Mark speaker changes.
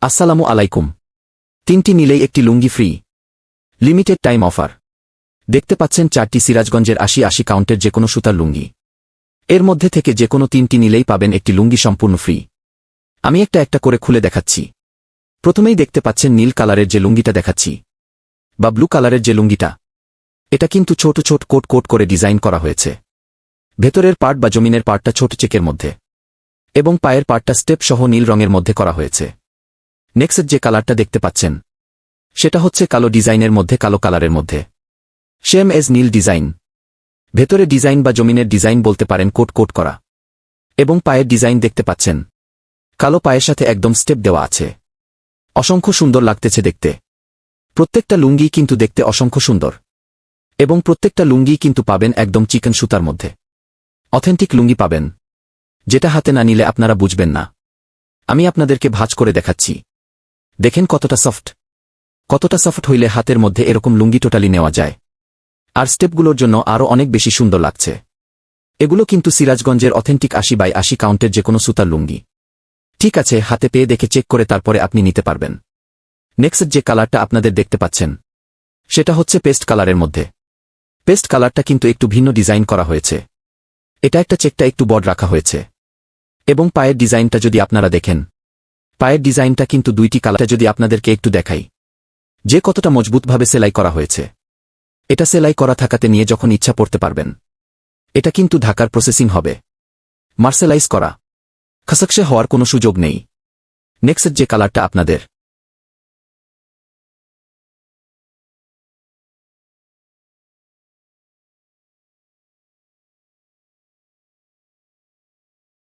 Speaker 1: আসসালামু আলাইকুম। 3টি নিলেই একটি লুঙ্গি ফ্রি। Limited time offer. দেখতে পাচ্ছেন 4টি সিরাজগঞ্জের 80 কাউন্টের যেকোনো সুতার লুঙ্গি। এর মধ্যে থেকে যেকোনো 3টি নিলেই পাবেন একটি লুঙ্গি সম্পূর্ণ ফ্রি। আমি একটা করে খুলে দেখাচ্ছি। প্রথমেই দেখতে পাচ্ছেন নীল কালারের যে লুঙ্গিটা দেখাচ্ছি, বা ব্লু কালারের যে লুঙ্গিটা, এটা কিন্তু ছোট ছোট কোট কোট করে ডিজাইন করা হয়েছে। ভেতরের পার্ট বা জমিনের পার্টটা ছোট চেকের মধ্যে, এবং পায়ের পার্টটা স্টেপ সহ নীল রঙের মধ্যে করা হয়েছে। নেক্সট যে কালারটা দেখতে পাচ্ছেন, সেটা হচ্ছে কালো ডিজাইনের মধ্যে কালো কালারের মধ্যে সেম এজ নীল ডিজাইন। ভেতরে ডিজাইন বা জমিনের ডিজাইন বলতে পারেন কোট কোট করা, এবং পায়ের ডিজাইন দেখতে পাচ্ছেন কালো পায়ের সাথে একদম স্টেপ দেওয়া আছে। অসংখ্য সুন্দর লাগতেছে দেখতে। প্রত্যেকটা লুঙ্গি কিন্তু দেখতে অসংখ্য সুন্দর, এবং প্রত্যেকটা লুঙ্গি কিন্তু পাবেন একদম চিকন সুতার মধ্যে। অথেন্টিক লুঙ্গি পাবেন, যেটা হাতে না নিলে আপনারা বুঝবেন না। আমি আপনাদেরকে ভাঁজ করে দেখাচ্ছি। দেখেন কতটা সফট হইলে হাতের মধ্যে এরকম লুঙ্গি টোটালি নেওয়া যায়। আর স্টেপগুলোর জন্য আরও অনেক বেশি সুন্দর লাগছে। এগুলো কিন্তু সিরাজগঞ্জের অথেন্টিক 80/80 কাউন্টের যেকোনো সুতার লুঙ্গি। ঠিক আছে, হাতে পেয়ে দেখে চেক করে তারপরে আপনি নিতে পারবেন। নেক্সট যে কালারটা আপনাদের দেখতে পাচ্ছেন, সেটা হচ্ছে পেস্ট কালারের মধ্যে। পেস্ট কালারটা কিন্তু একটু ভিন্ন ডিজাইন করা হয়েছে। এটা একটা চেকটা একটু বড় রাখা হয়েছে, এবং পায়ের ডিজাইনটা যদি আপনারা দেখেন, পায়ের ডিজাইনটা কিন্তু 2টি কালারটা যদি আপনাদেরকে একটু দেখাই, যে কতটা মজবুতভাবে সেলাই করা হয়েছে। এটা সেলাই করা থাকাতে নিয়ে যখন ইচ্ছা পড়তে পারবেন। এটা কিন্তু ঢাকার প্রসেসিং হবে, মার্সেলাইজ করা, খসখসে হওয়ার কোনো সুযোগ নেই। নেক্সট যে কালারটা আপনাদের